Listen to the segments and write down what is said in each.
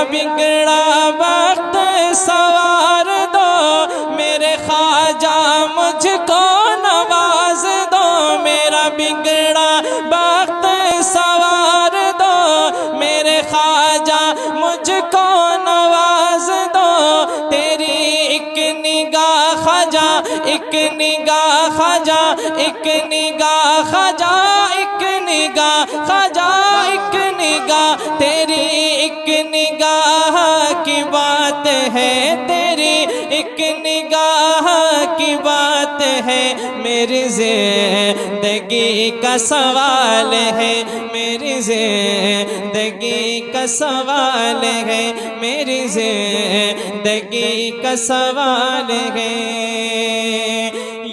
बिगड़ा वक्त सवार दो, मेरे ख्वाजा मुझको नवाज दो। मेरा बिगड़ा वक्त सवार दो, मेरे ख्वाजा मुझको नवाज दो। तेरी एक निगाह ख्वाजा, एक निगाह ख्वाजा, एक निगाह ख्वाजा, एक निगाह ख्वाजा, एक निगाह। तेरी एक निगाह की बात है, तेरी एक निगाह की बात है। मेरी ज़िंदगी का सवाल है, मेरी ज़िंदगी का सवाल है, मेरी ज़िंदगी का सवाल है।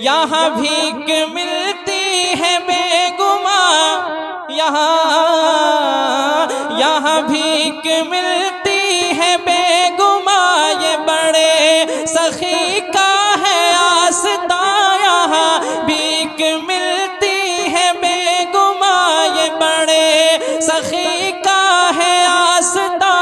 यहाँ भीख मिलती है बेगुमां, यहाँ भीख मिलती है बेगुमां। ये बड़े सखी का है आस्ता, यहाँ भीख मिलती है बेगुमां। ये बड़े सखी का है आस्ता,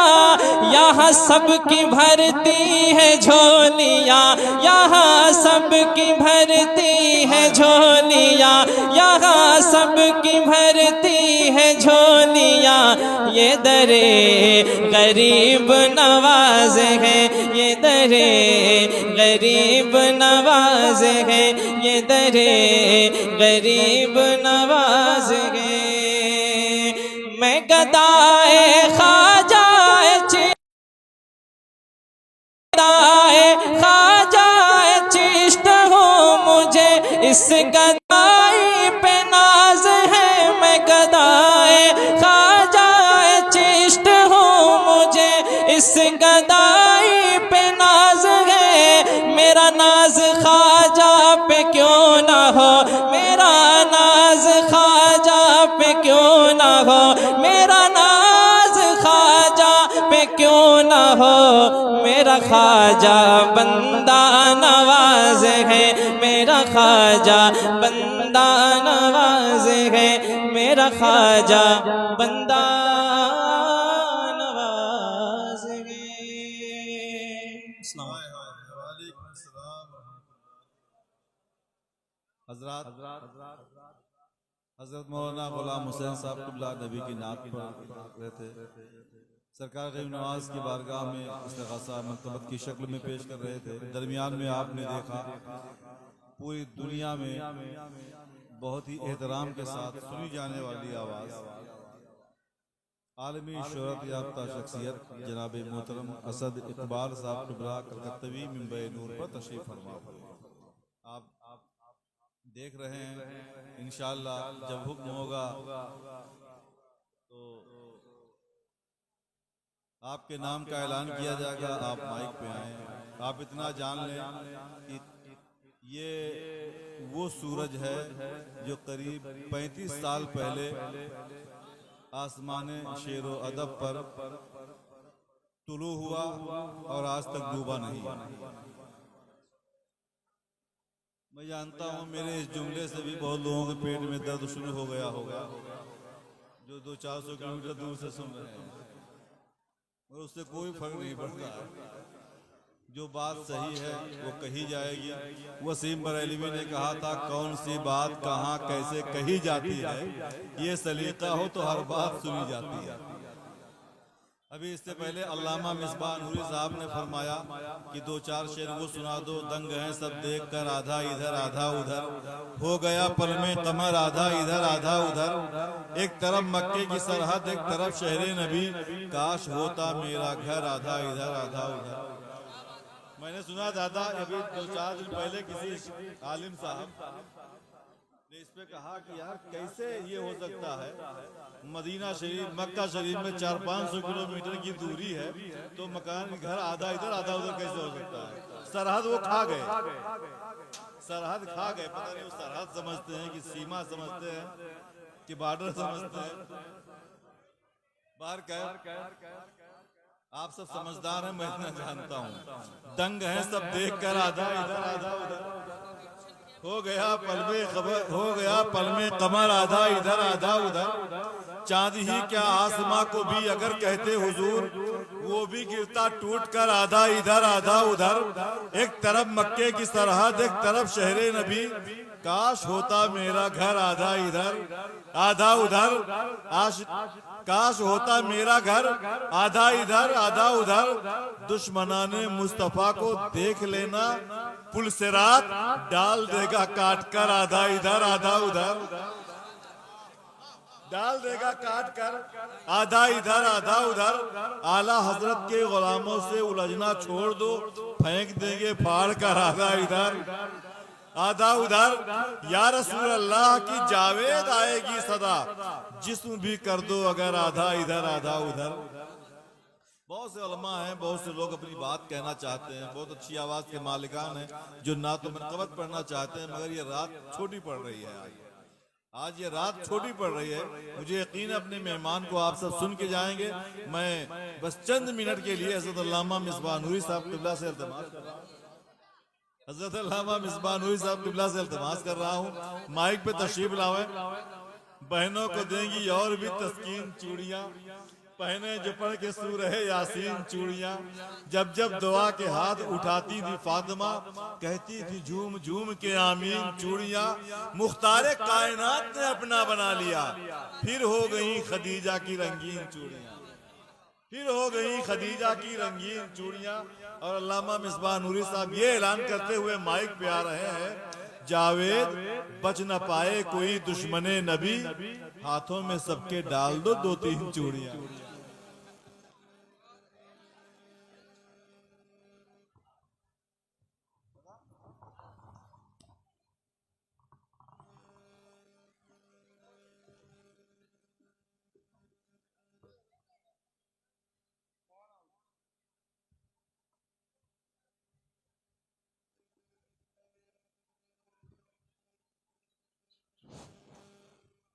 यहाँ सबकी भरती है झोलियाँ, यहाँ सबकी भरती है झोलियाँ, यहाँ सबकी भरती है झोलियाँ। ये दरे गरीब नवाज है, ये दरे गरीब नवाज है, ये दरे गरीब नवाज है। मैं गदाए ख्वाजा ख्वाजा चिश्त हूँ, मुझे इस गदाई पे नाज है। मैं गदाए ख्वाजा चिश्त हूँ, मुझे इस गदाई पे नाज है। मेरा नाज ख्वाजा पे क्यों ना हो, मेरा नाज ख्वाजा पे क्यों ना हो, मेरा नाज ख्वाजा पे क्यों ना हो। मेरा ख्वाजा बंदा नवाज है, मेरा ख्वाजा बंदा नवाज है, मेरा ख्वाजा बंदा नवाज है। हजरत मौलाना गुलाम हुसैन साहब क़िबला नबी की नात पढ़ रहे थे। सरकार गरीब नवाज की बारगाह में इस्तिग़ासा मकतबत की शक्ल में पेश कर रहे थे। दरमियान में आपने देखा पूरी दुनिया में बहुत ही एहतराम के साथ सुनी जाने वाली आवाज़, आलमी शोहरत याफ्ता शख्सियत जनाब मोहतरम असद इकबाल साहब क़िबला कलकत्तवी मिंबर नूर पर तशरीफ़ फरमा हुए। आप देख रहे हैं इंशाअल्लाह जब हुक्म होगा तो आपके नाम का ऐलान किया जाएगा। आप माइक पे आए। आप इतना जान लें कि ये वो सूरज है जो करीब 35 साल पहले आसमान शेरो अदब पर तुलू हुआ और आज तक डूबा नहीं। मैं जानता हूँ मेरे इस जुमले से भी बहुत लोगों के पेट में दर्द शुरू हो गया होगा, जो 200-400 किलोमीटर दूर से सुन रहे हैं, और उससे कोई फर्क नहीं पड़ता है। जो बात सही है वो कही जाएगी। वसीम बरेलवी ने कहा था, कौन सी बात कहाँ कैसे कही जाती है, ये सलीका हो तो हर बात सुनी जाती है। अभी इससे पहले अल्लामा मिसबाह नूरी साहब ने फरमाया कि 2-4 शेर वो सुना दो। दंग हैं सब देख कर, आधा इधर आधा उधर, हो गया पल में कमर, आधा इधर आधा उधर। एक तरफ मक्के की सरहद, एक तरफ शहरे नबी, काश होता मेरा घर, आधा इधर आधा उधर। मैंने सुना दादा अभी 2-4 दिन पहले किसी आलिम साहब ने इस पे कहा कि यार कैसे ये हो सकता है, मदीना शरीफ मक्का शरीफ में 400-500 किलोमीटर की दूरी है, तो मकान घर आधा इधर आधा उधर कैसे हो सकता है। सरहद वो खा गए, सरहद खा गए। पता नहीं वो सरहद समझते हैं कि सीमा समझते हैं कि बॉर्डर समझते हैं। बाहर कह आप सब समझदार हैं, मैं इतना जानता हूँ। दंग हैं सब देख कर, आधा इधर आधा उधर, हो गया पल में खबर, हो गया पल में कमर, आधा इधर आधा उधर। चांद ही क्या आसमां को भी अगर कहते हुजूर, वो भी गिरता टूट कर आधा इधर आधा उधर। एक तरफ मक्के की सरहद, एक तरफ शहरे नबी। काश होता मेरा घर आधा इधर आधा उधर। काश होता मेरा घर आधा इधर आधा उधर। दुश्मनाने मुस्तफा को देख लेना, पुल से रात डाल देगा काट कर आधा इधर आधा उधर। डाल देगा काट कर आधा इधर आधा उधर। आला हजरत के गुलामों से उलझना छोड़ दो, फेंक देंगे फाड़ कर आधा इधर आधा उधर। या रसूल अल्लाह की जावेद आएगी सदा, जिस्म भी कर दो अगर आधा इधर आधा उधर। बहुत से उलमा हैं, बहुत से लोग अपनी बात कहना चाहते हैं, बहुत अच्छी आवाज के मालिकान हैं जो ना तो मनकबत पढ़ना चाहते हैं, मगर ये रात छोटी पड़ रही है। आज ये रात छोटी पड़ रही है। मुझे यकीन है अपने मेहमान को आप सब सुन के जाएंगे। मैं बस चंद मिनट के लिए हज़रत अल्लामा मिसबाह नूरी साहब क़िबला से इल्तिमास कर रहा हूँ। हज़रत अल्लामा मिसबाह नूरी साहब क़िबला से इल्तिमास कर रहा हूँ, माइक पे तशरीफ लावें। बहनों को देंगी और भी तस्कीन चूड़ियाँ, पहने जो पढ़ के सूरह यासीन चूड़ियाँ। जब जब दुआ के हाथ उठाती थी फातिमा, कहती थी झूम झूम के आमीन चूड़ियाँ। मुख्तारे कायनात ने अपना बना लिया, फिर हो गई खदीजा की रंगीन चूड़ियाँ, फिर हो गई खदीजा की रंगीन चूड़ियाँ। और अल्लामा मिसबाह नूरी साहब ये ऐलान करते हुए माइक पे आ रहे हैं, जावेद बच न पाए कोई दुश्मने नबी, हाथों में सबके डाल दो दो तीन चूड़ियाँ।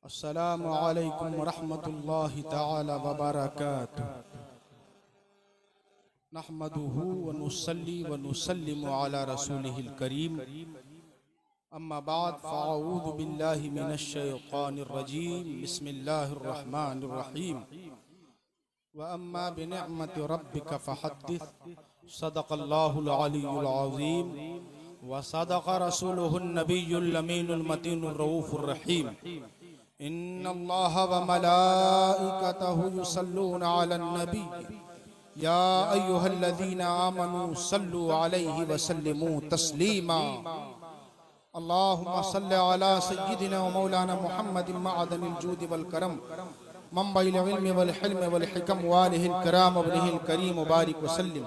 अस्सलामु अलैकुम वरहमतुल्लाहि तआला वबरकातुहू। नहमदुहू व नुसल्ली व नुसल्लिमु अला रसूलिहिल करीम। अम्मा बाद फ़अऊज़ु बिल्लाहि मिनश शैतानिर रजीम। बिस्मिल्लाहिर रहमानिर रहीम। व अम्मा बिनिअमति रब्बिका फ़हद्दिस। सदक़ल्लाहुल अलियुल अज़ीम व सदक़ रसूलुहुन नबियुल अमीनुल मतीनुर रऊफ़ुर रहीम। इन्नल्लाह व मलाइकतहु युसल्लूना अलन नबी या अय्युहल्लज़ीना आमनू सल्लु अलैहि व सल्लिमू तस्लीमा। अल्लाहुम्मा सल्लि अला सय्यिदिना व मौलाना मुहम्मदिन मअदनिल जूदि वल करम मंबइल इल्मि वल हिल्म वल हिकम वालिहिल कराम वबनिहिल करीम बारिक व सल्लिम।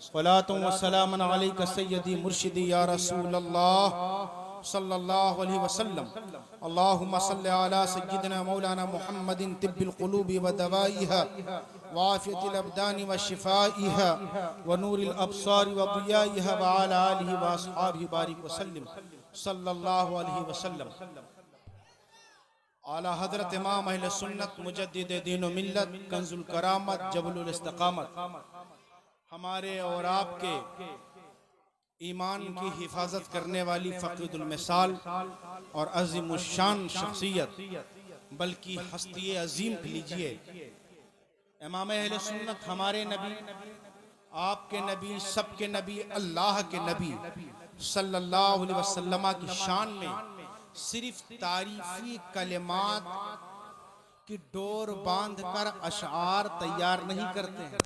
सलातु व सलामन अलैका सय्यदी मुर्शिदी या रसूल अल्लाह सल्लल्लाहु अलैहि वसल्लम। अल्लाहुम्मा सल्लि अला सय्यिदिना मौलाना मुहम्मदिन तिब्बिल क़ुलूबि व दवाइहा व आफ़ियतिल अबदानि व शिफ़ाइहा व नूरिल अब्सारि व ज़ियाइहा व अला आलिहि व अस्हाबिहि बारिक व सल्लिम सल्लल्लाहु अलैहि वसल्लम। आला हज़रत इमाम अहले सुन्नत मुजद्दिद दीन व मिल्लत कंजुल करामत जबलुल इस्तिक़ामत हमारे और आपके ईमान की हिफाजत करने वाली फ़क़ीदुल मिसाल और अज़ीमुश्शान शख्सियत, बल्कि हस्ती अजीम लीजिए इमाम अहले सुन्नत, हमारे नबी, आपके नबी, सबके नबी, अल्लाह के नबी सल्लल्लाहु अलैहि वसल्लम की शान में सिर्फ तारीफी कलिमात की डोर बांधकर अशआर तैयार नहीं करते हैं।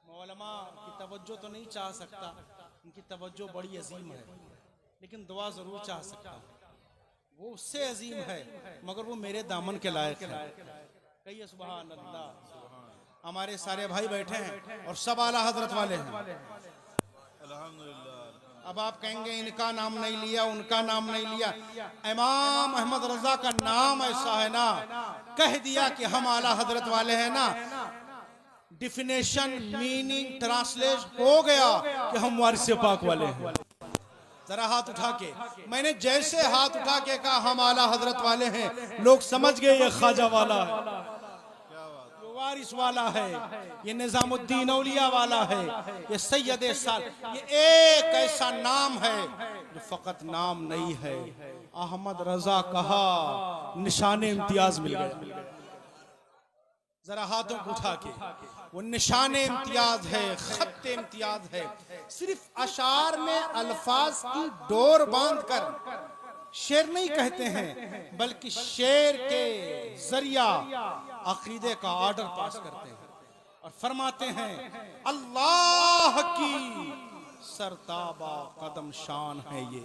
मौलमा की तवज्जो तो नहीं चाह सकता, उनकी तवज्जो बड़ी अजीम है, लेकिन दुआ जरूर चाह सकता है। वो उससे अजीम है मगर वो मेरे दामन के लायक है। कहिए सुभान अल्लाह। हमारे सारे भाई बैठे हैं और सब आला हजरत वाले हैं। अल्हम्दुलिल्लाह। अब आप कहेंगे इनका नाम नहीं लिया, उनका नाम नहीं लिया। इमाम अहमद रजा का नाम ऐसा है ना, कह दिया कि हम आला हजरत वाले हैं ना, डिफिनेशन मीनिंग ट्रांसलेट हो गया कि हम वारिस पाक वाले हैं। जरा हाथ उठा के, मैंने जैसे हाथ उठा के कहा हम आला हजरत वाले हैं, लोग समझ गए ये ख्वाजा वाला है, ये वारिस वाला है, ये निजामुद्दीन औलिया वाला है, ये सैयद साल। ये एक ऐसा नाम है जो फकत नाम नहीं है। अहमद रजा कहा निशान इम्तियाज मिल गया। जरा हाथों को उठा के, वो निशान इम्तियाज है, खत इम्तियाज है। सिर्फ अशार में अल्फाज की डोर बांधकर शेर नहीं कहते हैं, बल्कि शेर के जरिया अकीदे का ऑर्डर पास करते हैं और फरमाते हैं अल्लाह की सरताबा कदम शान है ये।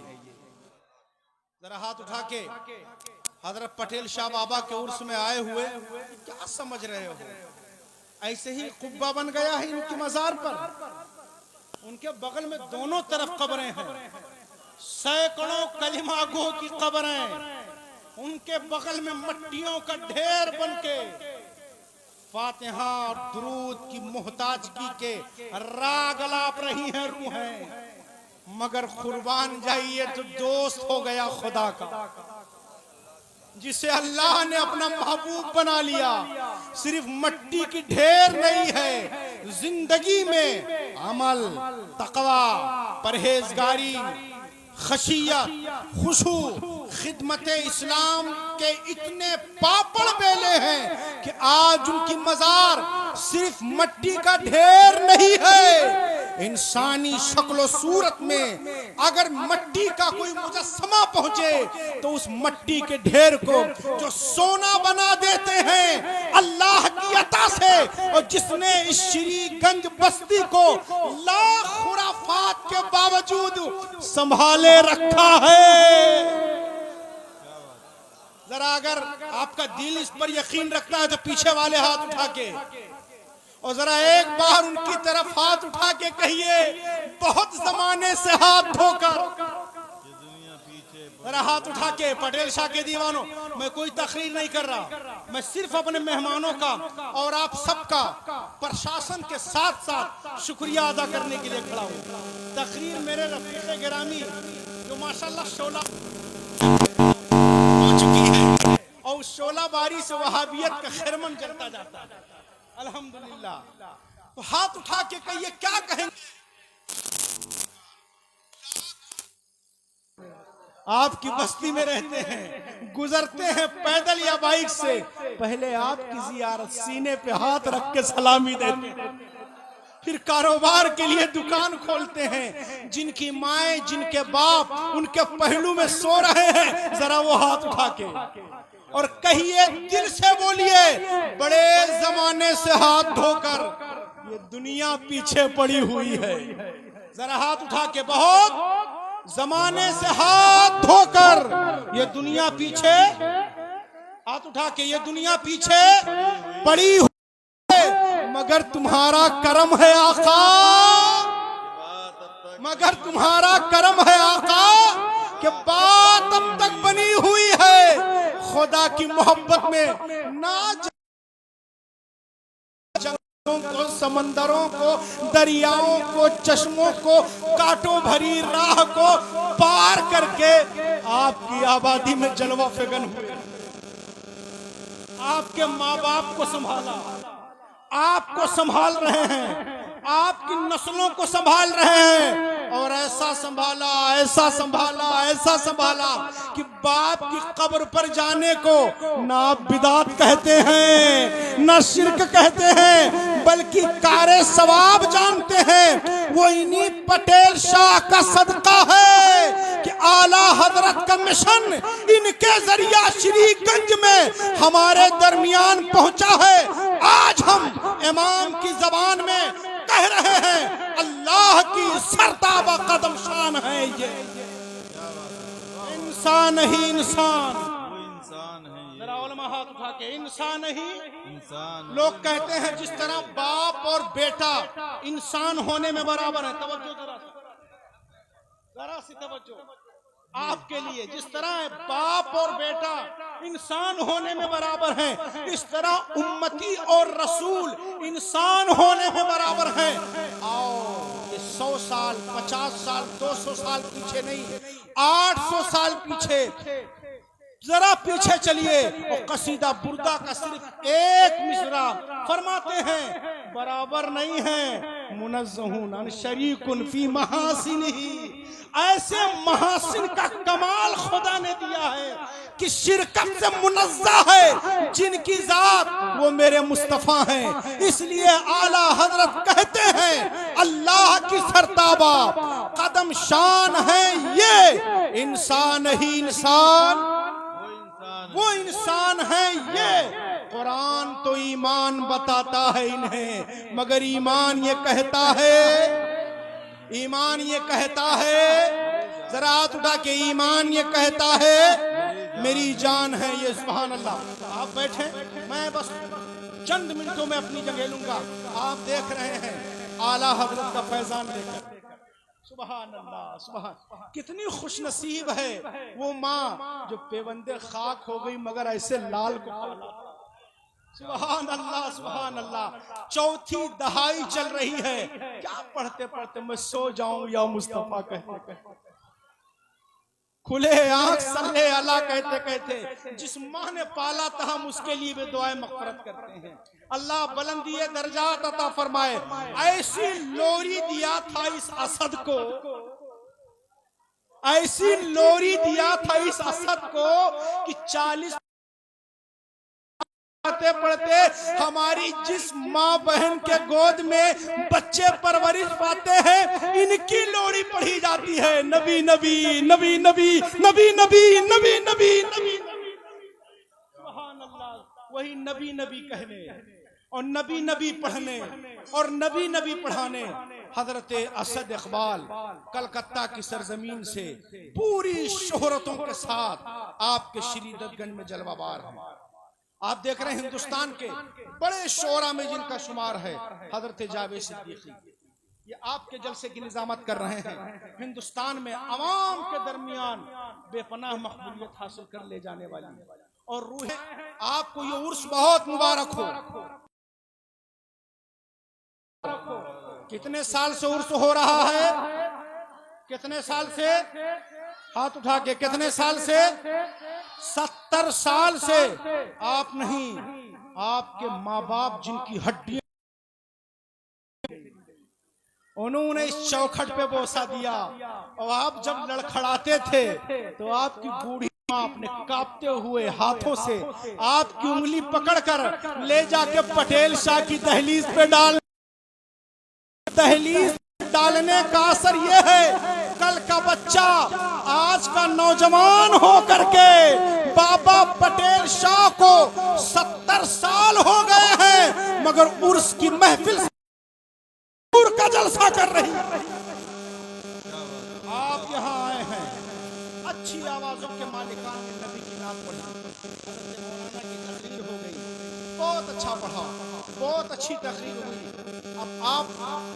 जरा हाथ उठा के हजरत पटेल शाह बाबा के उर्स में आए हुए क्या समझ रहे हो? ऐसे ही कुब्बा बन गया है इनकी मजार पर। उनके बगल में दोनों तरफ कब्रें हैं, सैकड़ों कलिमा गो की कब्रें। उनके बगल में मट्टियों का ढेर बनके फातिहा और दुरूद की मोहताजगी के राग अलाप रही हैं रूहें। मगर कुर्बान जाइए तो दोस्त हो गया खुदा का, जिसे अल्लाह ने अपना महबूब बना लिया। सिर्फ मट्टी की ढेर नहीं है, जिंदगी में अमल, तकवा, परहेजगारी, खशियत, खुशू, खिदमत इस्लाम के इतने पापड़ बेले हैं कि आज उनकी मजार सिर्फ मट्टी का ढेर नहीं है। इंसानी शक्ल सूरत में अगर मट्टी का कोई मुजस्समा पहुंचे तो उस मट्टी के ढेर को जो सोना बना देते हैं अल्लाह की अता से। और जिसने इस श्रीगंज बस्ती को लाख खुराफात के बावजूद संभाले रखा है। जरा अगर आपका दिल इस पर यकीन रखता है तो पीछे वाले हाथ उठा के, और जरा एक बार उनकी तरफ हाथ उठा के कहिए बहुत जमाने से हाथ धोकर। जरा हाथ उठा के पटेल शाह के दीवानों, मैं कोई तकरीर नहीं कर रहा, मैं सिर्फ अपने मेहमानों का और आप सबका प्रशासन के साथ साथ शुक्रिया अदा करने के लिए खड़ा हूँ। तकरीर मेरे रफीक गिरामी जो माशाल्लाह शोला हो चुकी है और उस शोला बारी से वहाबियत का खैरमन चलता जाता है अल्हम्दुलिल्लाह। तो हाथ उठा के कहिए क्या कहेंगे? आपकी बस्ती में रहते हैं, गुजरते हैं पैदल या बाइक से, पहले आपकी जियारत सीने पे हाथ रख के सलामी देते हैं, फिर कारोबार के लिए दुकान खोलते हैं। जिनकी माएं, जिनके बाप उनके पहलू में सो रहे हैं, जरा वो हाथ उठा के और कहिए, दिल से बोलिए, बड़े जमाने से हाथ धोकर ये दुनिया पीछे पड़ी हुई है। जरा हाथ उठा के, बहुत जमाने से हाथ धोकर ये दुनिया पीछे, हाथ उठा के, ये दुनिया पीछे पड़ी हुई है। मगर तुम्हारा करम है आका, मगर तुम्हारा करम है आका कि बात अब तक बनी हुई है। खुदा की मोहब्बत में ना जंगलों को, समंदरों को, दरियाओं को, चश्मों को, कांटों भरी राह को पार करके आपकी आबादी में जलवा फिगन हुए। आपके माँ बाप को संभाला, आपको संभाल रहे हैं, आपकी नस्लों को संभाल रहे हैं, और ऐसा संभाला, ऐसा संभाला, ऐसा संभाला कि बाप की कब्र पर जाने को ना बिदात कहते हैं, ना शिरक कहते हैं, बल्कि कारे सवाब जानते हैं। वो इन्हीं पटेल शाह का सदका है कि आला हजरत का मिशन इनके जरिया श्रीगंज में हमारे दरमियान पहुंचा है। आज हम इमाम की जबान में कह रहे हैं अल्लाह की सरताबा कदम शान है ये। इंसान ही इंसान, वो इंसान है ये। जरा उलमा हाथ उठा के, इंसान ही इंसान। लोग कहते हैं जिस तरह बाप और बेटा इंसान होने में बराबर है, तवज्जो जरा सी तवज्जो आपके लिए, जिस तरह बाप और बेटा इंसान होने में बराबर हैं, इस तरह उम्मती और रसूल इंसान होने में बराबर हैं। आओ ये 100 साल, 50 साल, 200 साल पीछे नहीं, 800 साल पीछे, जरा पीछे चलिए। और कसीदा बुर्दा का सिर्फ एक मिसरा फरमाते हैं, बराबर नहीं है मुनज़्ज़हुन अन शरीकुन फी महासिनिही। ऐसे महासिन का कमाल खुदा ने दिया है कि शिरकत से मुनज़्ज़ा है, जिनकी जात वो मेरे मुस्तफ़ा हैं। इसलिए आला हजरत कहते हैं अल्लाह की सरताबा कदम शान है ये, इंसान ही इंसान वो इंसान है ये। कुरान तो ईमान बताता है इन्हें, मगर ईमान ये कहता है, ईमान ये कहता है, जरा हाथ उठा के ईमान ये कहता है मेरी जान है ये। सुभान अल्लाह। आप बैठे, मैं बस चंद मिनटों में अपनी जगह लूंगा। आप देख रहे हैं आला हजरत का फैजान लेकर। सुभान अल्लाह, सुभान। कितनी खुश नसीब है वो माँ जो पेवंदे खाक हो गई मगर ऐसे लाल को पाला। सुभान अल्लाह, सुभान अल्लाह। चौथी दहाई चल रही है, क्या पढ़ते पढ़ते मैं सो जाऊं या मुस्तफा कहते कहते, खुले आंख सल्ले अला कहते कहते, जिस माँ ने पाला था हम उसके लिए भी दुआएं मग़फ़िरत करते हैं। अल्लाह बुलंदी दर्जात अता फरमाए। ऐसी लोरी दिया था इस असद को, ऐसी लोरी दिया था इस असद को कि 40 पढ़ते पढ़ते हमारी जिस माँ बहन के गोद में बच्चे परवरिश पाते हैं इनकी लोरी पढ़ी जाती है। नबी नबी नबी नबी नबी नबी नबी नबी नबी। सुभान अल्लाह। वही नबी नबी कहने और नबी नबी पढ़ने और नबी नबी पढ़ाने। हजरत असद इकबाल कलकत्ता की सरजमीन से पूरी शोहरतों के साथ आपके श्रीदत्तगंज में जलवाबार हैं। आप देख रहे हैं हिंदुस्तान के बड़े शोरा में जिनका शुमार है हजरत जावेद सिद्दीकी, ये आपके जलसे की निजामत कर रहे हैं। हिंदुस्तान में अवाम के दरमियान बेपनाह मकबूलियत हासिल कर ले जाने वाली और रूह आपको ये उर्स बहुत मुबारक हो। कितने साल से उर्स हो रहा है? कितने साल से? हाथ उठा के, कितने साल से? 70 साल से। आप नहीं, आपके माँ बाप जिनकी हड्डियां, उन्होंने इस चौखट पे बोसा दिया और आप जब लड़खड़ाते थे तो आपकी बूढ़ी माँ अपने कांपते हुए हाथों से आपकी उंगली पकड़कर ले जाके पटेल शाह की दहलीज पे दहलीज डालने का असर यह है कल का बच्चा आज का नौजवान हो करके बाबा पटेल शाह को 70 साल हो गए हैं मगर उर्स की महफिल का जलसा कर रही है। आप यहाँ आए हैं अच्छी आवाजों के मालिकान ने नबी की नात पढ़ी, मौलाना की तकरीर हो गई, बहुत अच्छा पढ़ा, बहुत अच्छी तकरीर हुई। अब आप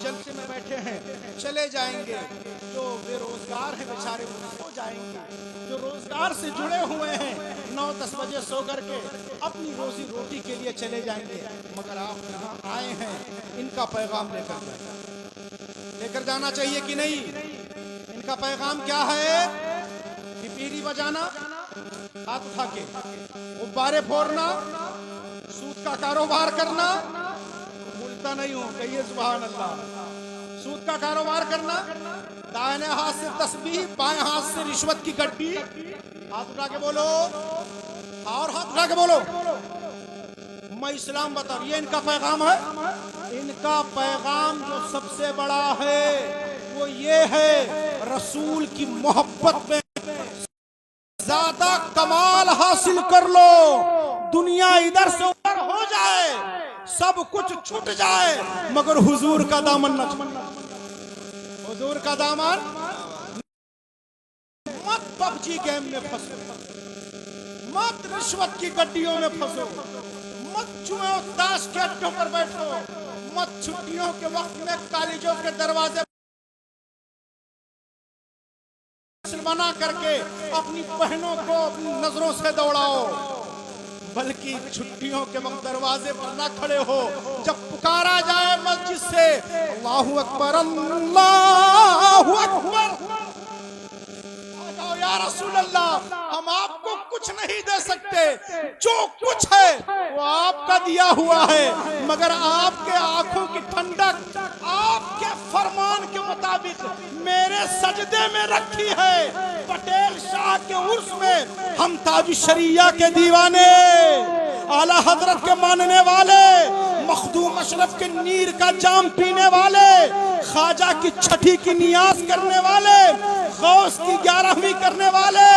जलसे में बैठे हैं, चले जाएंगे। जो बेरोजगार हैं बेचारे वो सो जाएंगे, जो रोजगार से जुड़े हुए हैं 9-10 बजे सो करके अपनी रोजी रोटी के लिए चले जाएंगे। मगर आप यहाँ आए हैं, इनका पैगाम लेकर जाना चाहिए कि नहीं? इनका पैगाम क्या है कि पीरी बजाना, हाथ उठा के गुब्बारे फोड़ना, सूद का कारोबार करना, भूलता नहीं हूं, कहिए सुभान अल्लाह। सूद का कारोबार करना, दाहिने हाथ से तस्बीह, बाएं हाथ से रिश्वत की गड्डी, हाथ उठा के बोलो और हाथ उठा के बोलो मैं इस्लाम बता। ये इनका पैगाम है। इनका पैगाम जो सबसे बड़ा है वो ये है रसूल की मोहब्बत में ज्यादा कमाल हासिल कर लो, दुनिया इधर से उधर हो जाए, सब कुछ छूट जाए मगर हुजूर का दामन न छूटे। हुजूर का दामन मत पबजी गेम में फंसो, मत रिश्वत की गड्डियों में फंसो, मत जुए और ताश के अड्डों पर बैठो, मत छुट्टियों के वक्त में कॉलेजों के दरवाजे बना करके अपनी बहनों को अपनी नजरों से दौड़ाओ, बल्कि छुट्टियों के वक्त दरवाजे पर ना खड़े हो। जब पुकारा जाए मस्जिद से अल्लाहु अकबर अल्लाहु अकबर, या रसूल अल्लाह हम आपको कुछ नहीं दे सकते, जो कुछ है वो आपका दिया हुआ है, मगर आपके आंखों की ठंडक आपके फरमान के मुताबिक मेरे सजदे में रखी है। पटेल शाह के उर्स में हम ताज शरिया के दीवाने, आला हजरत के मानने वाले, मखदूम अशरफ के नीर का जाम पीने वाले, ख्वाजा की छठी की नियाज करने वाले, गौस की 11वीं करने वाले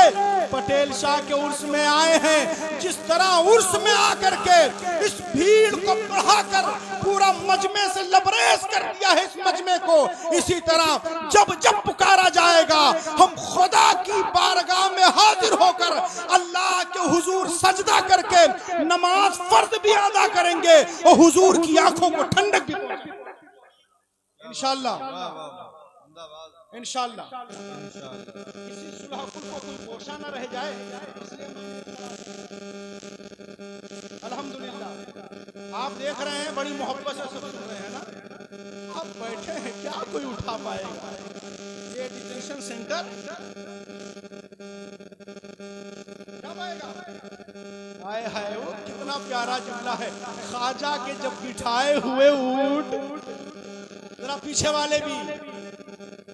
पटेल शाह के उर्स में आए हैं। जिस तरह उर्स में आकर के इस भीड़ को बढ़ाकर पूरा मजमे से लबरेज कर दिया है इस मजमे को, इसी तरह जब जब पुकारा जाएगा हम खुदा की बारगाह में हाजिर होकर अल्लाह के हुजूर सजदा करके नमाज फर्ज भी अदा करेंगे और हुजूर की आंखों को ठंडक भी पहुंचाएंगे इंशाअल्लाह। इंशाअल्लाह किसी सुलहकुल को कोई गोशा न रह जाए, अल्हम्दुलिल्लाह आप देख रहे हैं बड़ी मोहब्बत से सब सुन रहे हैं ना। आप बैठे हैं, क्या कोई उठा पाएगा? ये डिटेंशन सेंटर क्या पाएगा? हाय हाय, वो कितना प्यारा जुमला है, ख्वाजा के जब बिठाए हुए ऊंट, जरा पीछे वाले भी,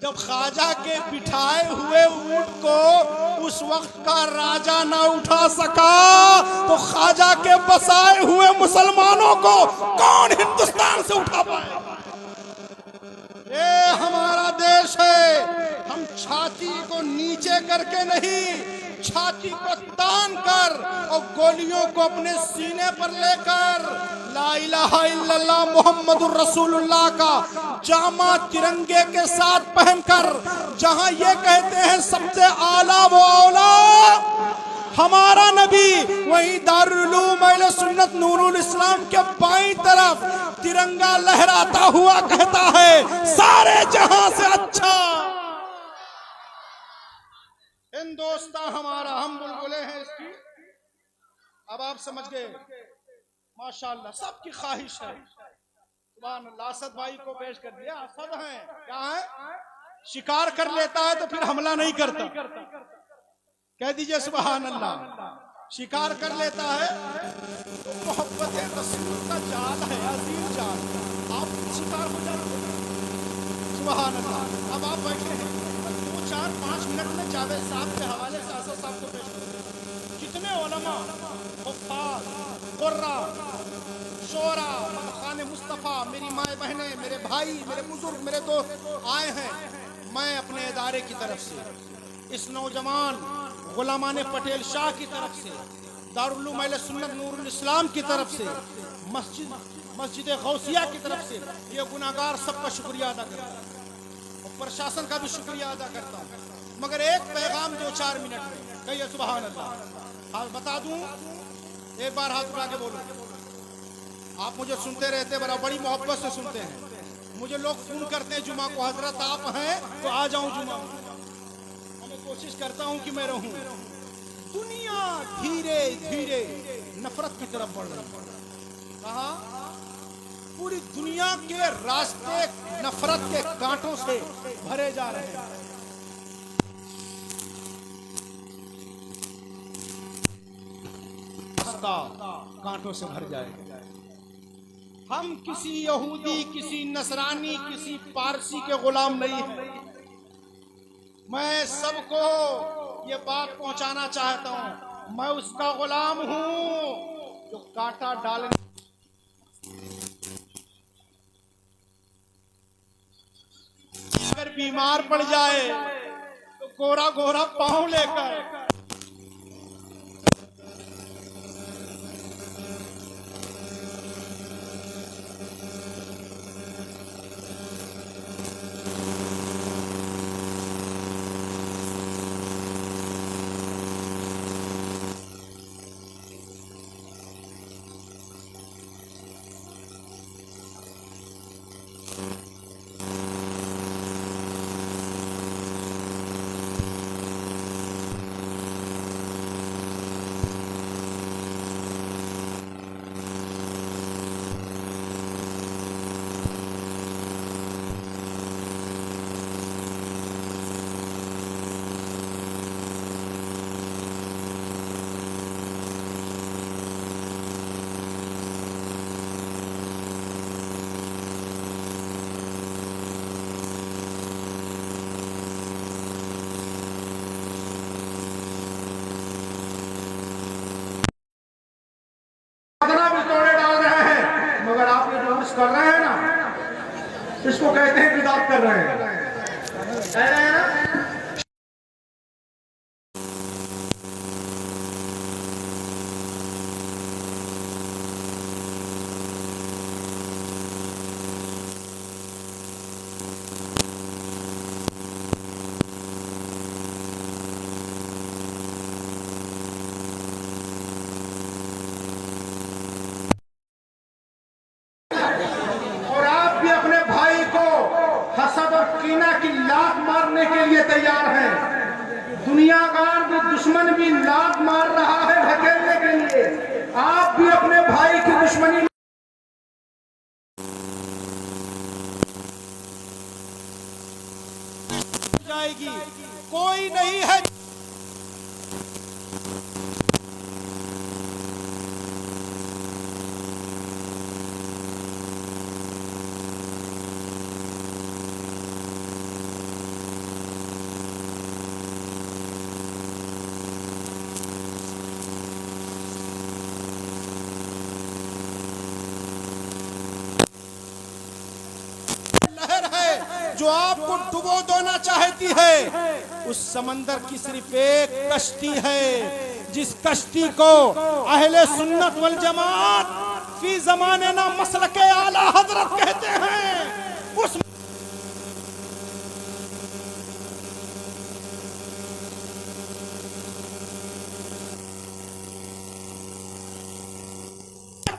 जब ख्वाजा के बिठाए हुए ऊंट को उस वक्त का राजा ना उठा सका तो ख्वाजा के बसाए हुए मुसलमानों को कौन हिंदुस्तान से उठा पाए? ये हमारा देश है। हम छाती को नीचे करके नहीं, छाती को तान कर और गोलियों को अपने सीने पर लेकर ला इलाहा इल्लल्लाह मुहम्मदुर रसूलुल्लाह का जामा तिरंगे के साथ पहनकर, जहां ये कहते हैं सबसे आला वो औला हमारा नबी, वहीं दारुल उलूम अहले सुन्नत नूरुल इस्लाम के बाईं तरफ तिरंगा लहराता हुआ कहता है सारे जहां से अच्छा हिंदुस्तान हमारा। हम बुलबुले हैं इसकी। अब आप समझ गए माशाअल्लाह, सबकी ख्वाहिश है। सुभान अल्लाह, असद भाई को पेश कर दिया। असद हैं, क्या है? शिकार कर लेता है तो फिर हमला नहीं करता। कह दीजिए सुभान अल्लाह। शिकार कर लेता है तो मोहब्बत रसूल का जाल है, अजीम जाल। आप शिकार हो जाते सुभान अल्लाह। अब आप बैठे हैं, 2-4-5 मिनट में जावेद साहब के हवाले से असद साहब को पेश करें। कितने उलमा, हुफ्फाज, कुर्रा, शोरा, खाने मुस्तफ़ा, मेरी माए बहनें, मेरे भाई, मेरे बुजुर्ग, मेरे दोस्त आए हैं। मैं अपने इदारे की तरफ से, इस नौजवान गुलामाने पटेल शाह की तरफ से, दारुल उलूम अहले सुन्नत नूरुल इस्लाम की तरफ से, मस्जिद गौसिया की तरफ से ये गुनाहगार सबका शुक्रिया अदा करता हूँ और प्रशासन का भी शुक्रिया अदा करता हूँ। मगर एक पैगाम 2-4 मिनट में कहिए सुभान अल्लाह। आज बता दूं, एक बार हाथ उठा के बोलो। आप मुझे सुनते रहते, बड़ी मोहब्बत से सुनते हैं। मुझे लोग फोन करते हैं जुमा को, हजरत आप हैं तो आ जाऊं जुमा। मैं कोशिश करता हूं कि मैं रहूं। दुनिया धीरे धीरे नफरत की तरफ बढ़ रही है। कहा? पूरी दुनिया के रास्ते नफरत के कांटों से भरे जा रहे हैं। रास्ता कांटों से भर जाएगा। हम किसी यहूदी, किसी नसरानी, किसी पारसी के गुलाम नहीं हैं। मैं सबको ये बात पहुंचाना चाहता हूं, मैं उसका गुलाम हूं जो कांटा डालने, अगर बीमार पड़ जाए तो गोरा गोरा पांव लेकर इसको कहते हैं बिदात कर रहे हैं, कह रहे हैं ना। हसद और कीना की लात मारने के लिए तैयार हैं। दुनियादार भी, दुश्मन भी लात मार रहा है ढकेलने के लिए। आप भी अपने भाई की दुश्मनी जाएगी, कोई नहीं है। जो आपको डुबो देना चाहती है, उस समंदर की सिर्फ एक कश्ती है, जिस कश्ती को अहले सुन्नत वल जमात फी ज़माने ना मसलके आला हजरत कहते हैं। उस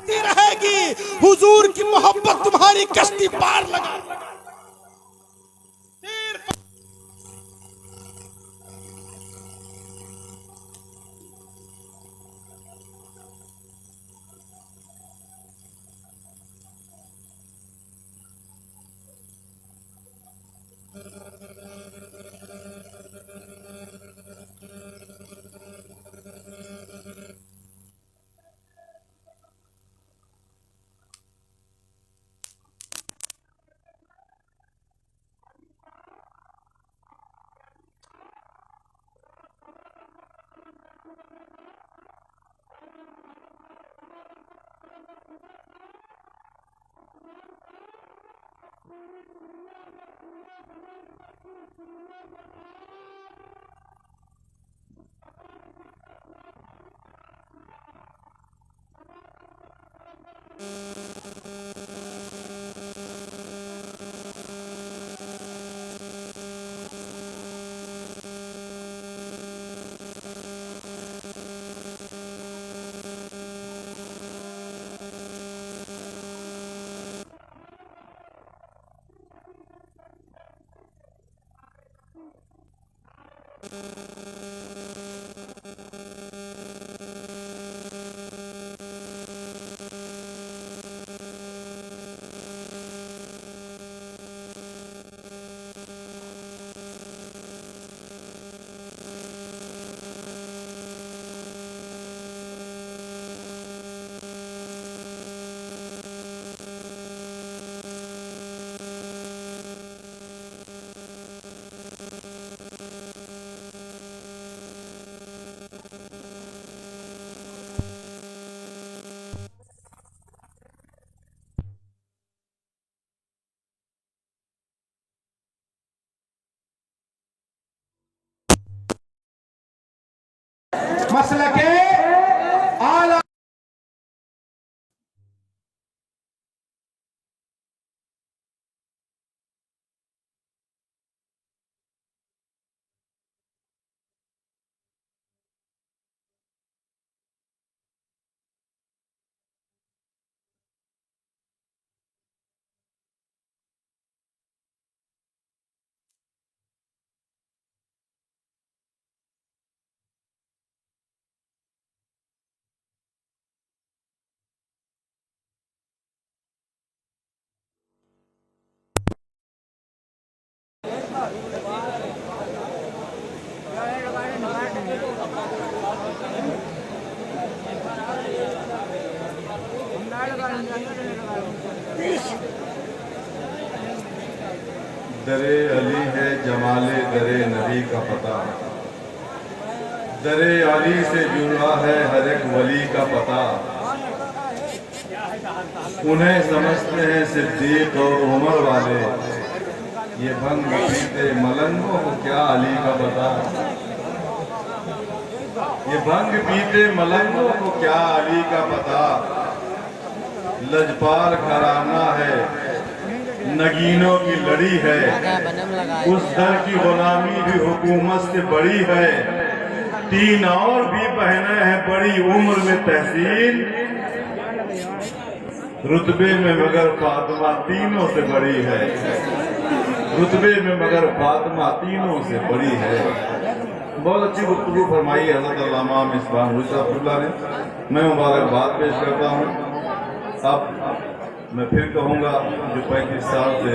रहेगी, हुजूर की मोहब्बत तुम्हारी कश्ती पार लगा। मसलके आला दरे अली है जमाले दरे नबी का पता, दरे अली से जुड़ा है हर एक वली का पता। उन्हें समझते हैं सिद्दीक और उमर वाले, ये भंग पीते मलंगों को क्या अली का पता। ये भंग पीते मलंगों को क्या अली का पता। लजपाल घराना है, नगीनों की लड़ी है, उस दर की गुलामी भी हुकूमत से बड़ी है। 3 और भी बहनें हैं बड़ी उम्र में तहसील, रुतबे में मगर फातिमा तीनों से बड़ी है। रुतबे में मगर फातिमा तीनों से बड़ी है। बहुत अच्छी गुफ्तगू फरमाई हज़रत अल्लामा मिसबाह हुसैन ने। मैं मुबारकबाद पेश करता हूँ। अब मैं फिर कहूँगा जो 35 साल से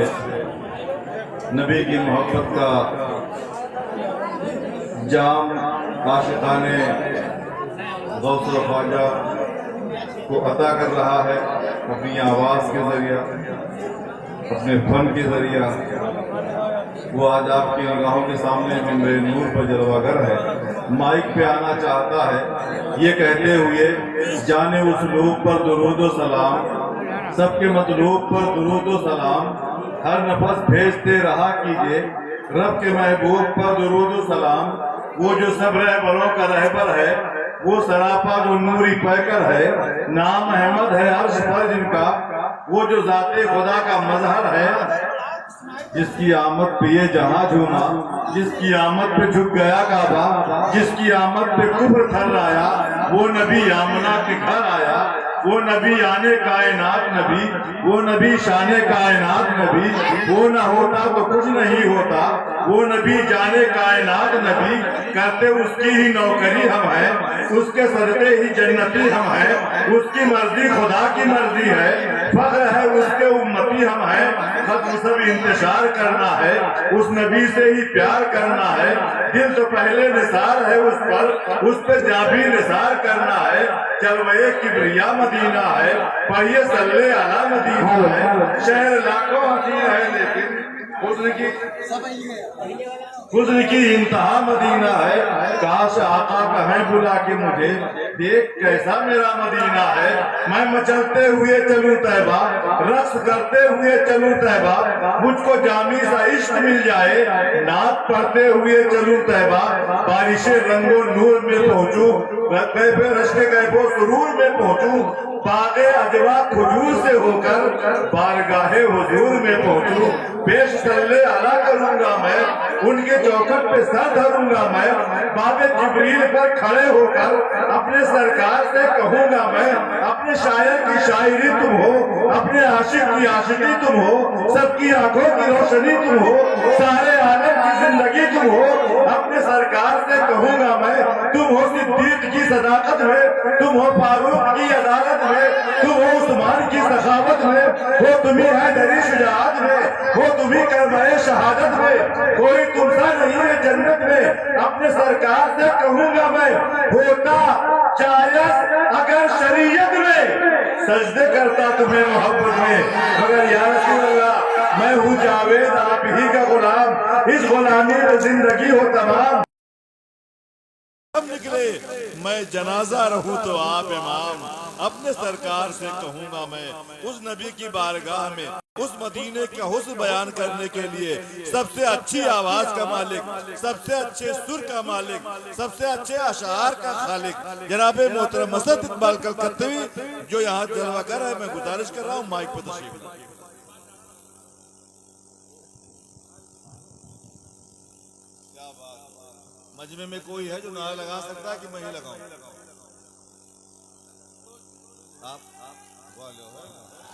नबी की मोहब्बत का जाम आशिकाने गौस ख्वाजा को अता कर रहा है अपनी आवाज़ के जरिए, अपने फन के जरिए। वो आज आपकी निगाहों के सामने मेरे नूर पर जलवागर है। माइक पे आना चाहता है ये कहते हुए, जाने उस लोग पर दुरूद व सलाम, सबके मतलूब पर दुरूद व सलाम, हर नफस भेजते रहा कीजिए रब के महबूब पर दुरूद व सलाम। वो जो सब रहबरों का रहबर है, वो सरापा जो नूरी पैकर है, नाम अहमद है अर्श पर जिनका, वो जो जाते खुदा का मजहर है। जिसकी आमद पे ये जहां झूमा, जिसकी आमद पे झुक गया काबा, जिसकी आमद पे कुफ्र थर्राया, वो नबी आमना के घर आया। वो नबी आने कायनात नबी, वो नबी शाने कायनात नबी, वो न होता तो कुछ नहीं होता, वो नबी जाने कायनात नबी। करते उसकी ही नौकरी हम हैं, उसके सजदे ही जन्नती हम हैं, उसकी मर्जी खुदा की मर्जी है, फख्र है उसके उम्मती हम हैं। खत्म सब इंतजार करना है, उस नबी से ही प्यार करना है। दिल तो पहले निसार है उस पर जाबी निसार करना है। चलवे किबरिया मदीना है, पढ़िए सल्ले अला मदीना है। शहर लाखों हसीन है लेकिन हुस्न की इंतहा मदीना है। काश आका कहे बुला के मुझे, देख कैसा मेरा मदीना है। मैं मचलते हुए चलूं तैबा, रक्स करते हुए चलूं तैबा, मुझको जामी सा इश्क मिल जाए, नात पढ़ते हुए चलूं तैबा। बारिशे रंगो नूर में पहुंचूं, कैफे रश्के कैफो सुरूर में पहुंचूं, बागे अजवा खुजूर से होकर बारगाहे हुजूर में पहुंचूं। पेश सल्ले अला करूंगा मैं, उनके चौखट पे सर धरूंगा मैं। बाबे जिब्रील पर खड़े होकर अपने सरकार से कहूंगा मैं, अपने शायर की शायरी तुम हो, अपने आशिक की आशिकी तुम हो, सबकी आंखों की रोशनी तुम हो, सारे आलम की जिंदगी तुम हो। अपने सरकार से कहूंगा मैं, तुम हो सिद्दीक की सदाकत में, तुम हो फारूक की अदालत में, तुम हो उस्मान की सखावत में, हो तुम्ही है दरी शुजाअत में, हो तुम्ही करमाए शहादत में, कोई तुमसा नहीं है जन्नत में। अपने सरकार से कहूंगा मैं, होता जायज़ अगर शरीयत में, सजदे करता तुम्हें मोहब्बत में, मगर या रसूल अल्लाह मैं हूँ जावेद आप ही का गुलाम, इस गुलामी में जिंदगी हो तमाम। अब निकले मैं जनाजा रहूं तो आप इमाम। अपने सरकार से कहूंगा मैं, उस नबी की बारगाह में, उस मदीने का हुस्न बयान करने के लिए सबसे अच्छी आवाज का मालिक, सबसे अच्छे सुर का मालिक, सबसे अच्छे अशार का खालिक जनाब मोहतरम मसद इकबाल कलकत्तवी जो यहाँ जलवा कर है। मैं गुजारिश कर रहा हूँ माइक पर तशरीफ लाइए। क्या बात, मजमे में कोई है जो नारा लगा सकता है कि मैं ही लगाऊं? आप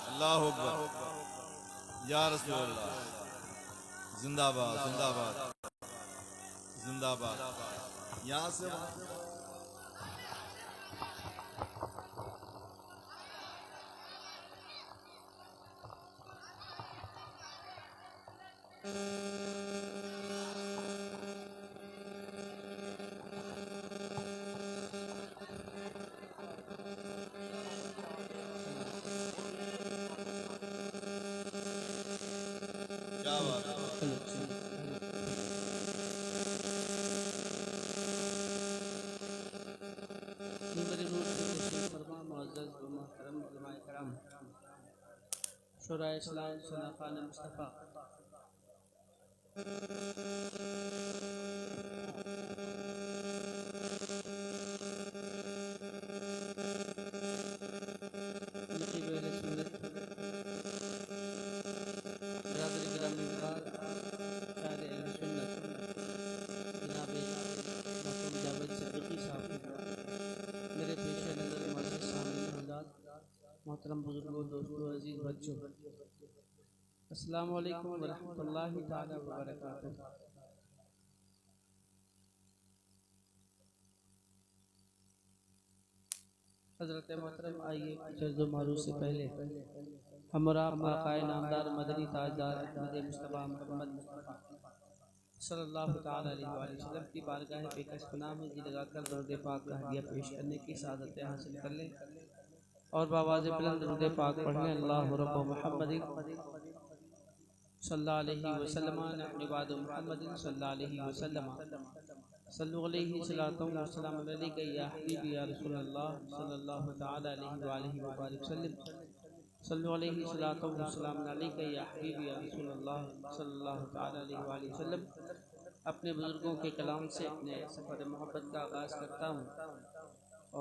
अल्लाह अकबर या रसूल अल्लाह, जिंदाबाद जिंदाबाद जिंदाबाद। यहाँ से मुअज़्ज़ज़ व मुहतरम उलमाए किराम, शुरा इस्लाम सुना खान मुस्तफ़ा। मोहतरम बुजुर्गों, दोस्तों, अजीज बच्चों, अस्सलामु अलैकुम व रहमतुल्लाहि ताला व बरकातुहू। हज़रत मोहतरम, आइए जर्द मारूफ से पहले हम और आप आकाए नामदार मदनी ताजदार अहमद मुस्तफ़ा मोहम्मद मुस्तफ़ा सल्लल्लाहु ताला अलैहि वसल्लम की बारगाह बेकस पनाह में जी लगाकर दरूद पाक का हदिया पेश करने की सादत हासिल कर लें और बावाज़ बुलंद दरूद पाक पढ़ने। अल्लाहु रब्बु मुहम्मदिन सल्लल्लाहु अलैहि वसल्लम नबिय्यु मुहम्मदिन सल्लल्लाहु अलैहि वसल्लम सल्लल्लाहु अलैहि व सल्लम अलैका या हबीबी या रसूल अल्लाह सल्लल्लाहु ताला अलैहि व बारिक वसल्लम सल्लल्लाहु अलैहि व सल्लम अलैका या हबीबी या रसूल अल्लाह सल्लल्लाहु ताला अलैहि व सल्लम। अपने बुजुर्गों के कलाम से अपने सफ़र मोहब्बत का आगाज़ करता हूँ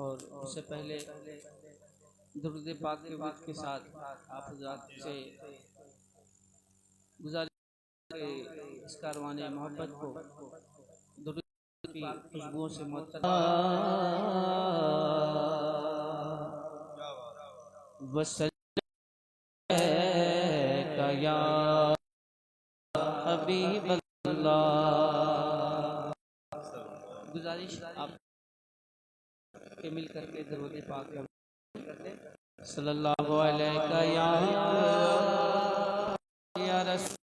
और उससे पहले दुरूद पाक के वक्त के साथ आप हज़रात से गुजारिश के इस कारवाने मोहब्बत को दुरूद की खुशबुओं से मुअत्तर या हबीबल्लाह। गुजारिश आप के मिल करके दुरूद पाक का सल्लल्लाहु अलैहि या रसूल।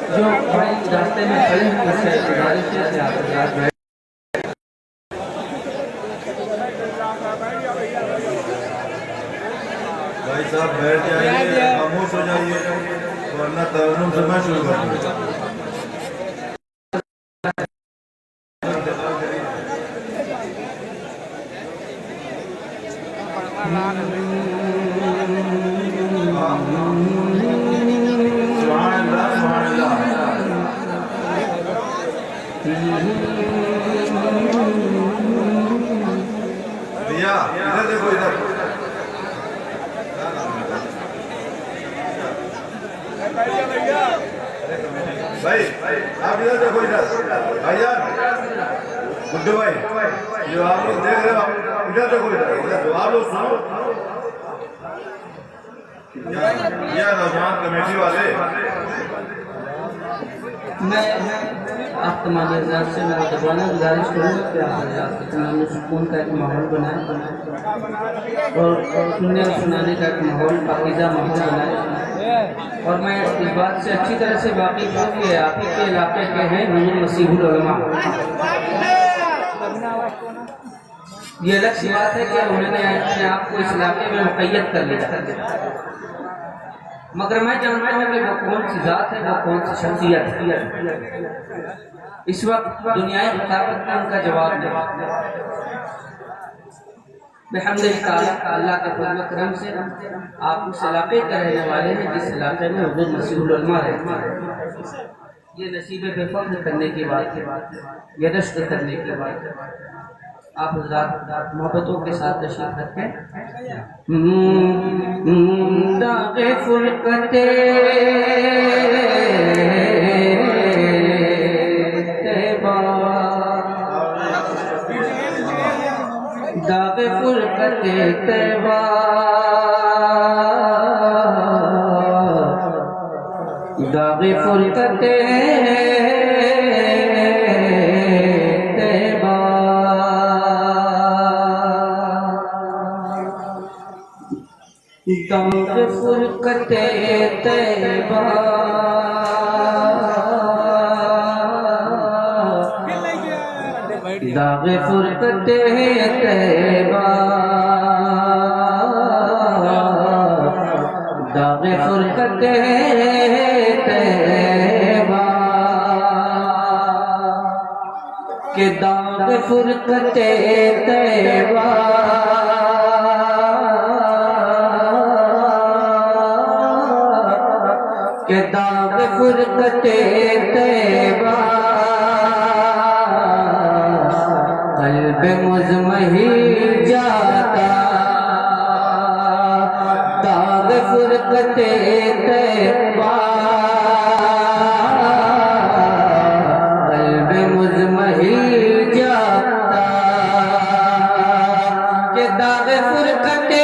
जो भाई रास्ते में खड़े हैं उससे गुजारिश है कि आप हज़रात बैठ भाई साहब बैठ जाइए, खामोश हो जाइए वरना तरन्नुम से मैं शुरू कर दूंगा। भैया इधर देखो, इधर भैया भाई आप इधर देखो, इधर भाईजान गुड्डू भाई, जो आप लोग देख रहे हो इधर देखो, इधर आप लोग सुनो। यह नौजवान कमेटी वाले, मैं आप तमाम हज़रात से मैं दबाना गुजारिश करूँगा कि आप हज़रात के तमाम सुकून का एक माहौल बनाएं और सुनने और सुनाने का एक माहौल, पाकीज़ा माहौल बनाएं। और मैं इस बात से अच्छी तरह से वाकिफ़ हूँ कि आप ही के इलाके के हैं हुज़ूर मसीहुल उलमा। ये अलग सी बात है कि उन्होंने अपने आप को इस इलाके में मुक़य्यद कर लिया, मगर मैं जानता हूँ कि वो कौन सी ज़ात है, वो कौन सी शख्सियत है। इस वक्त दुनियाई खिताबत का उनका जवाब नहीं। बिहम्दिल्लाह अल्लाह के फज़ल करम से आप उस इलाके के रहने वाले हैं जिस इलाके में हुज़ूर मसीहुल उलमा रहते हैं। ये नसीब पे फख्र करने की बात है, ये रश्क करने की बात है। आप हज़रात मोहब्बतों के साथ तशरीफ़ रखें। दाग़े फ़ुरक़ते तैबा, दाग़े फ़ुरक़ते तैबा, दाग़े फ़ुरक़ते दाग़े फ़ुरक़ते तैबा, दाग़े फ़ुरक़ते तैबा, दाग़े फ़ुरक़ते तैबा, के दाग़े फ़ुरक़ते तैबा, के दाग़े फ़ुरक़ते तैबा, क़ल्ब मुज़महिल जाता, दाग़े फ़ुरक़ते तैबा, क़ल्ब मुज़महिल जाता, के दाग़े फ़ुरक़ते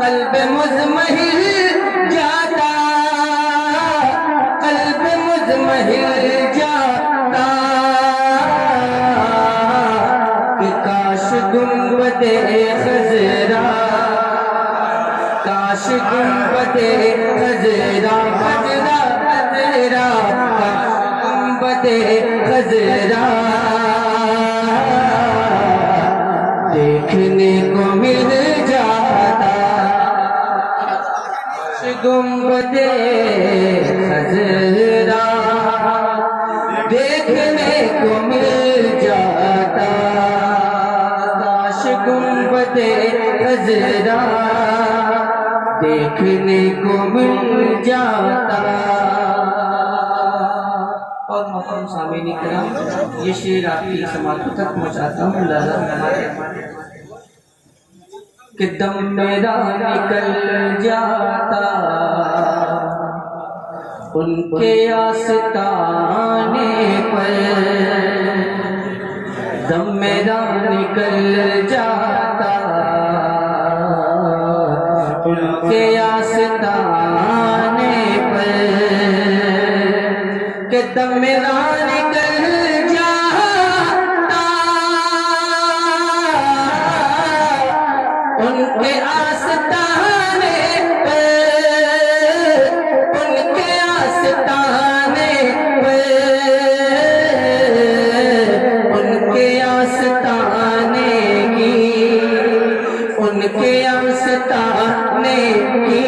क़ल्ब मुज़महिल जाता, क़ल्ब मुज़महिल जाता, कि काश गुंबदे ख़ज़रा, काश गुंबदे ख़ज़रा, ख़ज़रा ख़ज़रा, गुंबदे ख़ज़रा देखने को मिल जाता, गुंबदे ख़ज़रा देखने को मिल जाता, काश गुंबदे ख़ज़रा देखने को मिल जाता। और मोहतरम सामीन इकराम, ये शेर आपकी समात तक पहुँचाता हूँ। लाला हमारे कि दम मेरा निकल जाता उनके आस्ताने पर, दम मेरा निकल जाता उनके आस्ताने पर, कि दम मेरा निकल उनके आस्ताने पर, उनके आस्ताने पर, उनके आस्ताने की, उनके आस्ताने की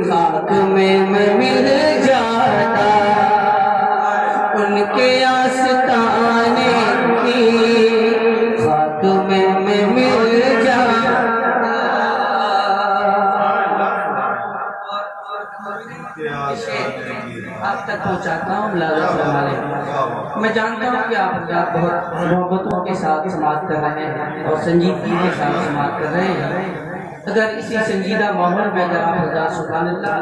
खाक में मैं मिल जाता, उनके आस्ताने की में मिल जाता। आप तक पहुंचाता हूँ मुलाज़ा फरमाने। मैं जानता हूँ कि आप बहुत मोहब्बतों के साथ समाअत कर रहे हैं और संजीदगी के साथ समाअत कर रहे हैं। अगर इसी संजीदा माहौल में अगर आप सुभान अल्लाह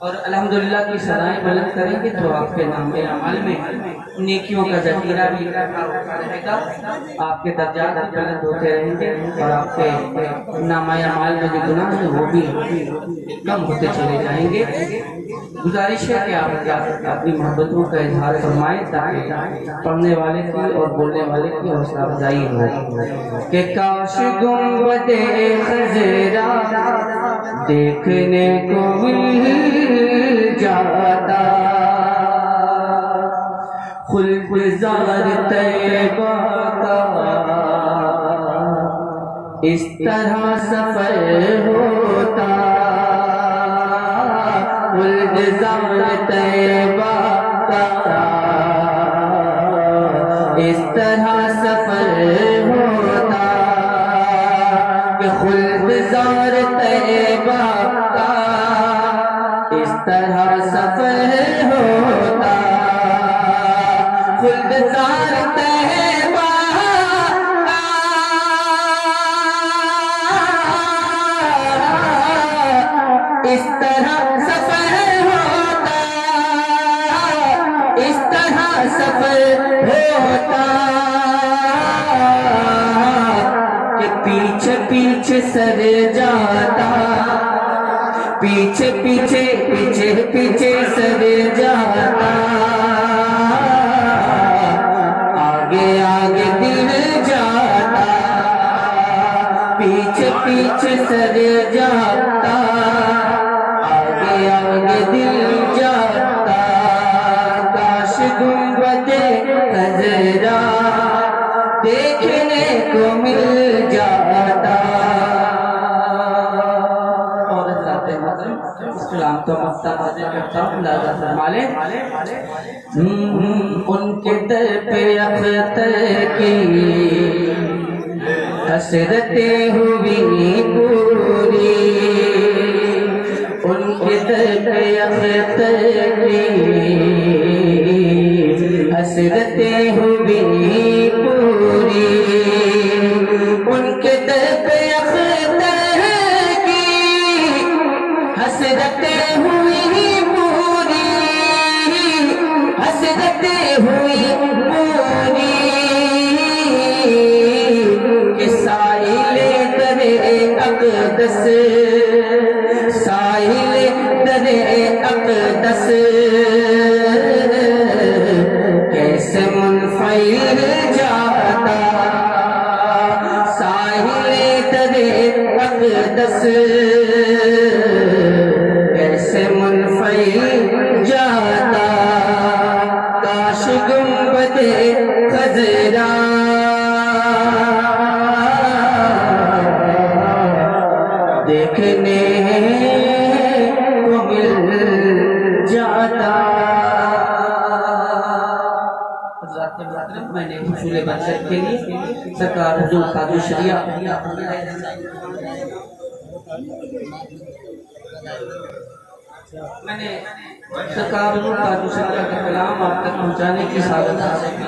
और अल्हम्दुलिल्लाह की सदाएं बुलंद करेंगे तो आपके नाम अमल में नेकियों का जखीरा भी रहेगा, आपके दर्जात बुलंद होते रहेंगे और आपके नाम अमल में जो गुनाह है वो भी कम होते चले जाएंगे। गुजारिश है कि आप अपनी मोहब्बतों का इजहार फरमाएं ताकि पढ़ने वाले की और बोलने वाले की हौसला अफजाई हो कि काश गुंबदे खज़रा देखने को मिल जाता, खुल्ज़ार तैबा का इस तरह सफर होता, खुल्ज़ार तैबा का इस तरह सफर होता कि खुल्ज़ार तैबा का इस तरह सफर होता, खुल्ज़ार तैबा का इस तरह सफर होता, इस तरह सफर होता कि पीछे पीछे सर जाता, पीछे पीछे पीछे पीछे सर जाता, आगे आगे दिल जाता, पीछे पीछे सर जाता, आगे आगे दिल जाता, काश गुंबदे खज़रा देखने को मिल जाता। और इस्लाम तो मफ्ता हाजिर करता हूँ मुलाज़ा फरमा ले। उनके दर पे अख्तर की हसरतें हुई पूरी, उनके दर पे अख्तर की हसरतें हुई पूरी, उनके दर पे अख्तर की हसरतें हुई पूरी, हसरतें हुई पूरी कि साहिल दरे अक़दस, साहिल दरे अक़दस कैसे मुनफ़िल जाता, साहिल दरे अक़दस कैसे मुनफ़िल जाता, काश गुंबदे खज़रा देखने को मिल जाता। मैंने हुसूल बरकत के लिए सरकार हुजूर कादू शरिया मैंने सरकार हुजूर कादू शरिया का कलाम आप तक पहुँचाने की सादत हासिल की।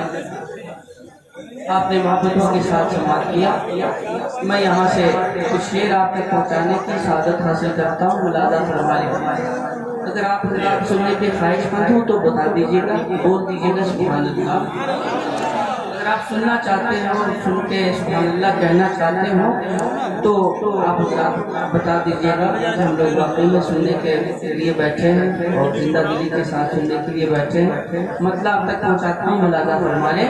आपने मोहब्बतों के साथ समाअत किया। मैं यहाँ से कुछ शेर आप तक पहुँचाने की सादत हासिल करता हूँ मुलाज़ा फरमाने। अगर आप हज़रात सुनने के ख्वाहिशमंद हो तो बता दीजिएगा, बोल दीजिएगा सुभान अल्लाह। अगर आप सुनना चाहते हो और सुन के सुभान अल्लाह कहना चाहते हो तो आप बता दीजिएगा। हम लोग वाकई में सुनने के लिए बैठे हैं और जिंदा दिली के साथ सुनने के लिए बैठे हैं। मतलब आप तक पहुँचाता हूँ मुलाज़ा फरमाने।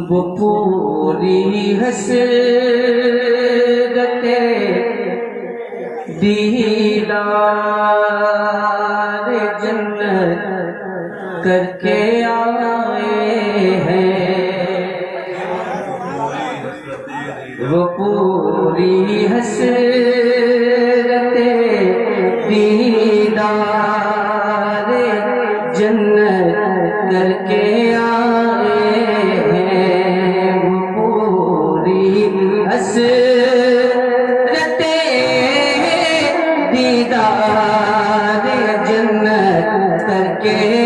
वो पूरी हसरते दीदार जन्नत करके आए हैं, वो पूरी हसरते दीदार जन्नत करके दीदार जन्नत करके